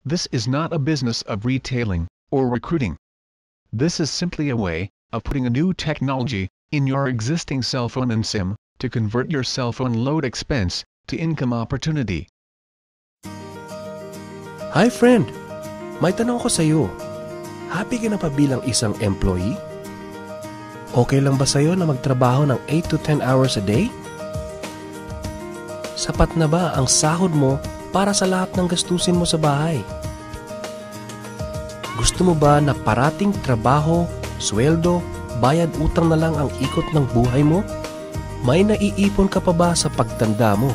This is not a business of retailing or recruiting. This is simply a way of putting a new technology in your existing cell phone and SIM to convert your cell phone load expense to income opportunity. Hi friend! May tanong ko sa iyo. Happy ka na pa bilang isang employee? Okay lang ba sa iyo na magtrabaho ng 8 to 10 hours a day? Sapat na ba ang sahod mo para sa lahat ng gastusin mo sa bahay? Gusto mo ba na parating trabaho, sweldo, bayad utang na lang ang ikot ng buhay mo? May naiipon ka pa ba sa pagtanda mo?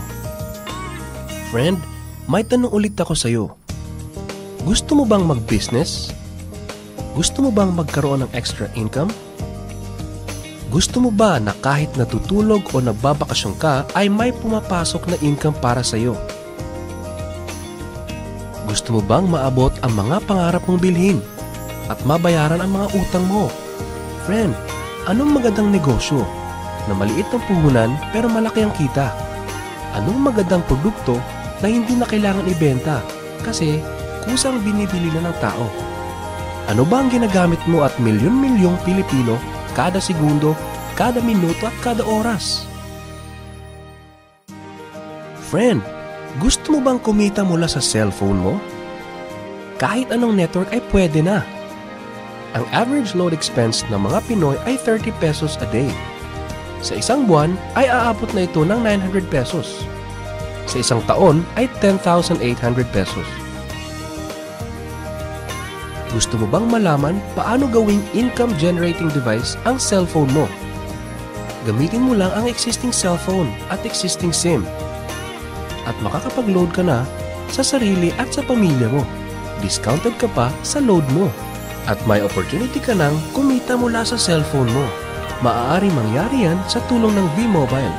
Friend, may tanong ulit ako sa iyo. Gusto mo bang mag-business? Gusto mo bang magkaroon ng extra income? Gusto mo ba na kahit natutulog o nagbabakasyon ka ay may pumapasok na income para sa iyo? Gusto mo bang maabot ang mga pangarap mong bilhin at mabayaran ang mga utang mo? Friend, anong magandang negosyo na maliit ang puhunan pero malaki ang kita? Anong magandang produkto na hindi na kailangan ibenta kasi kusang binibili na ng tao? Ano ba ang ginagamit mo at milyon-milyong Pilipino kada segundo, kada minuto at kada oras? Friend, gusto mo bang kumita mula sa cellphone mo? Kahit anong network ay pwede na. Ang average load expense ng mga Pinoy ay 30 pesos a day. Sa isang buwan ay aabot na ito ng 900 pesos. Sa isang taon ay 10,800 pesos. Gusto mo bang malaman paano gawing income generating device ang cellphone mo? Gamitin mo lang ang existing cellphone at existing SIM at makakapag-load ka na sa sarili at sa pamilya mo. Discounted ka pa sa load mo at may opportunity ka nang kumita mula sa cellphone mo. Maaari mangyari yan sa tulong ng V-Mobile.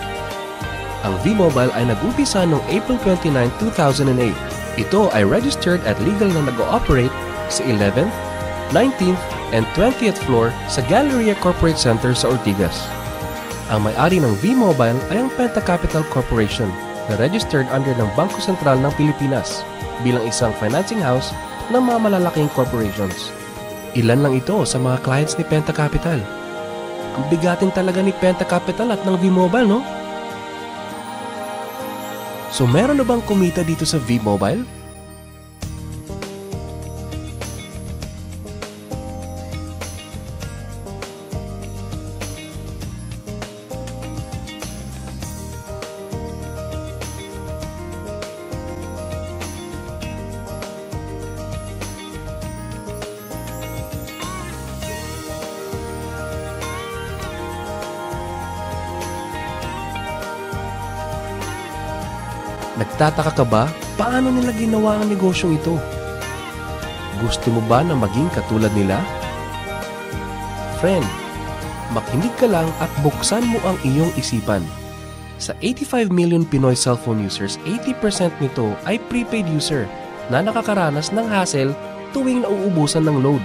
Ang V-Mobile ay nag-umpisa noong April 29, 2008. Ito ay registered at legal na nag-ooperate sa 11th, 19th, and 20th floor sa Galleria Corporate Center sa Ortigas. Ang may-ari ng V-Mobile ay ang Penta Capital Corporation na registered under ng Bangko Sentral ng Pilipinas bilang isang financing house ng mga malalaking corporations. Ilan lang ito sa mga clients ni Penta Capital. Ang bigatin talaga ni Penta Capital at ng V-Mobile, no? So meron na bang kumita dito sa V-Mobile? Nagtataka ka ba paano nila ginawa ang negosyong ito? Gusto mo ba na maging katulad nila? Friend, makinig ka lang at buksan mo ang iyong isipan. Sa 85 million Pinoy cellphone users, 80% nito ay prepaid user na nakakaranas ng hassle tuwing nauubusan ng load.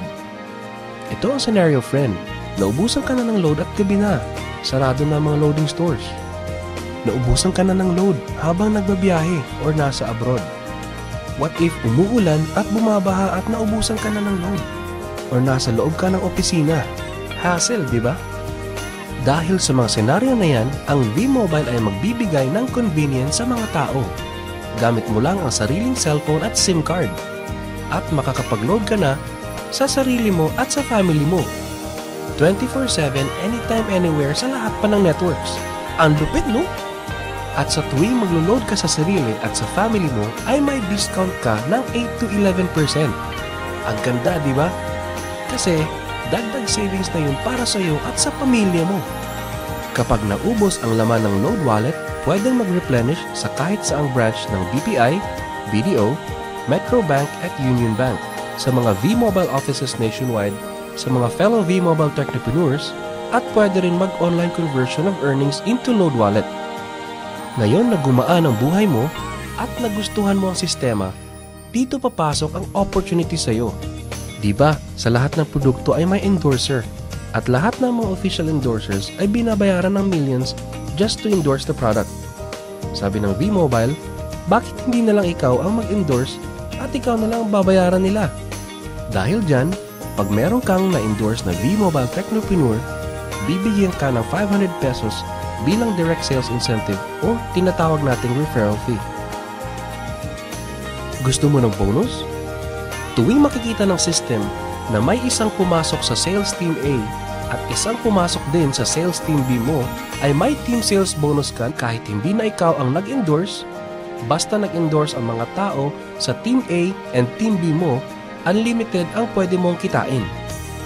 Ito ang scenario, friend. Naubusan ka na ng load at gabi na. Sarado na ang mga loading stores. Naubusan ka na ng load habang nagbabiyahe or nasa abroad. What if umuulan at bumabaha at naubusan ka na ng load? Or nasa loob ka ng opisina? Hassle, di ba? Dahil sa mga senaryo na yan, ang V-Mobile ay magbibigay ng convenience sa mga tao. Gamit mo lang ang sariling cellphone at SIM card. At makakapag-load ka na sa sarili mo at sa family mo. 24/7, anytime, anywhere sa lahat pa ng networks. Ang lupit, no? At sa tuwing maglo-load ka sa sarili at sa family mo, ay may discount ka ng 8 to 11%. Ang ganda, di ba? Kasi dagdag savings na yun para sa iyo at sa pamilya mo. Kapag naubos ang laman ng load wallet, pwedeng mag-replenish sa kahit saang branch ng BPI, BDO, Metro Bank at Union Bank, sa mga V-Mobile offices nationwide, sa mga fellow V-Mobile technopreneurs, at pwede rin mag-online conversion of earnings into load wallet. Ngayon na gumaan ang buhay mo at nagustuhan mo ang sistema, dito papasok ang opportunity sa iyo. Diba, sa lahat ng produkto ay may endorser at lahat ng mga official endorsers ay binabayaran ng millions just to endorse the product. Sabi ng V-Mobile, bakit hindi na lang ikaw ang mag-endorse at ikaw na lang ang babayaran nila. Dahil dyan, pag meron kang na-endorse na V-Mobile Technopreneur, bibigyan ka ng 500 pesos bilang direct sales incentive o tinatawag nating referral fee. Gusto mo ng bonus? Tuwing makikita ng system na may isang pumasok sa sales team A at isang pumasok din sa sales team B mo, ay may team sales bonus ka kahit hindi na ikaw ang nag-endorse. Basta nag-endorse ang mga tao sa team A and team B mo, unlimited ang pwede mong kitain.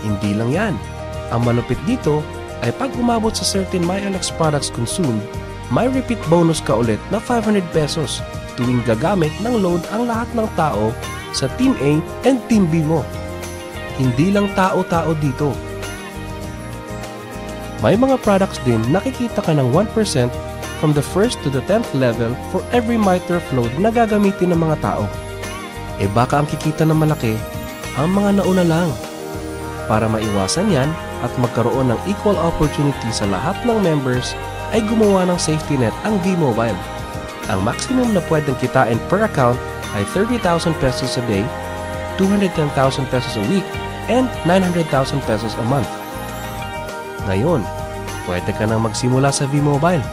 Hindi lang yan. Ang malupit dito ay pag umabot sa certain MyLX products consumed, may repeat bonus ka ulit na 500 pesos tuwing gagamit ng load ang lahat ng tao sa team A and team B mo. Hindi lang tao-tao dito. May mga products din nakikita ka ng 1% from the 1st to the 10th level for every MITRE load na gagamitin ng mga tao. E baka ang kikita ng malaki, ang mga nauna lang. Para maiwasan yan at magkaroon ng equal opportunity sa lahat ng members, ay gumawa ng safety net ang V-Mobile. Ang maximum na pwedeng kitain per account ay 30,000 pesos a day, 210,000 pesos a week, and 900,000 pesos a month. Ngayon, pwede ka nang magsimula sa V-Mobile.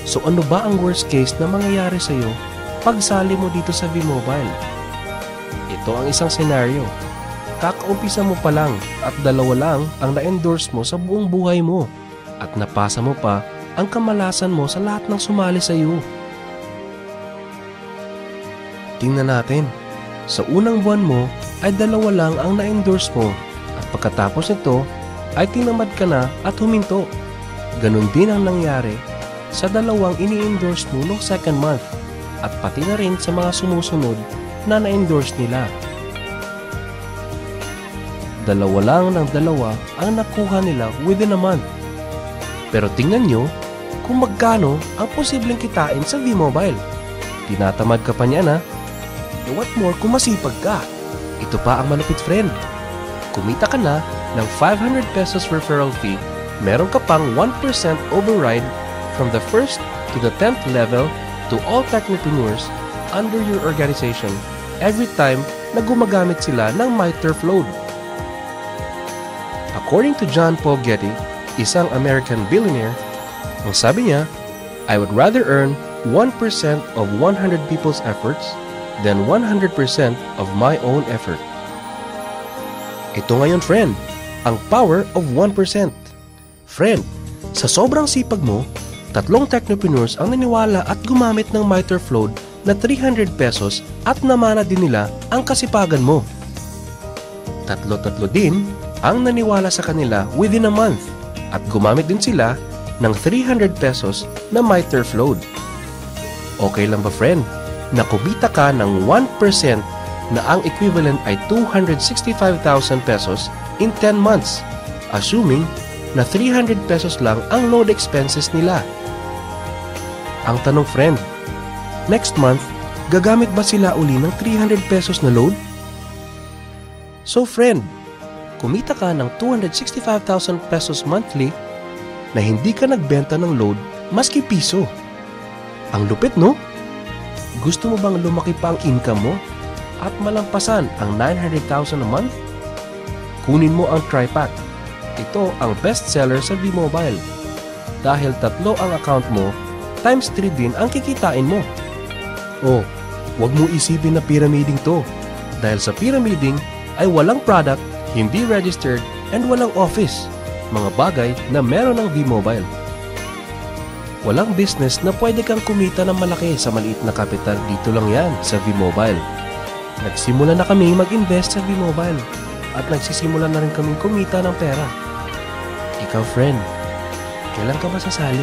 So ano ba ang worst case na mangyayari sa iyo pag sali mo dito sa V-Mobile? Ito ang isang senaryo. Kakaumpisa mo pa lang at 2 lang ang na-endorse mo sa buong buhay mo at napasa mo pa ang kamalasan mo sa lahat ng sumali sa iyo. Tingnan natin. Sa unang buwan mo ay 2 lang ang na-endorse mo at pagkatapos nito ay tinamad ka na at huminto. Ganon din ang nangyari sa 2 ini-endorse mo noong second month at pati na rin sa mga sumusunod na na-endorse nila. 2 lang ng 2 ang nakuha nila within a month. Pero tingnan nyo kung magkano ang posibleng kitain sa V-Mobile. Tinatamad ka pa niya na. E what more kung masipag ka? Ito pa ang malupit, friend. Kumita ka na ng 500 pesos referral fee, meron ka pang 1% override from the 1st to the 10th level to all technopreneurs under your organization every time na gumagamit sila ng MITRE load. According to John Paul Getty, isang American billionaire, ang sabi niya, I would rather earn 1% of 100 people's efforts than 100% of my own effort. Ito ngayon, friend, ang power of 1%. Friend, sa sobrang sipag mo, 3 technopreneurs ang naniwala at gumamit ng MITRE load na 300 pesos at namana din nila ang kasipagan mo. 3 din ang naniwala sa kanila within a month at gumamit din sila ng 300 pesos na MITRE load. Okay lang ba, friend, na kumita ka ng 1% na ang equivalent ay 265,000 pesos in 10 months, assuming na 300 pesos lang ang load expenses nila? Ang tanong, friend, next month, gagamit ba sila uli ng 300 pesos na load? So friend, kumita ka ng 265,000 pesos monthly na hindi ka nagbenta ng load maski piso. Ang lupit, no? Gusto mo bang lumaki pa ang income mo at malampasan ang 900,000 a month? Kunin mo ang TriPack. Ito ang best seller sa V-Mobile. Dahil 3 ang account mo, times 3 din ang kikitain mo. Oh, wag mo isipin na pyramiding to. Dahil sa pyramiding ay walang product, hindi registered, and walang office. Mga bagay na meron ng V-Mobile. Walang business na pwede kang kumita ng malaki sa maliit na kapital. Dito lang yan sa V-Mobile. Nagsimula na kami mag-invest sa V-Mobile at nagsisimula na rin kaming kumita ng pera. Ikaw, friend, kailan ka ba sasali?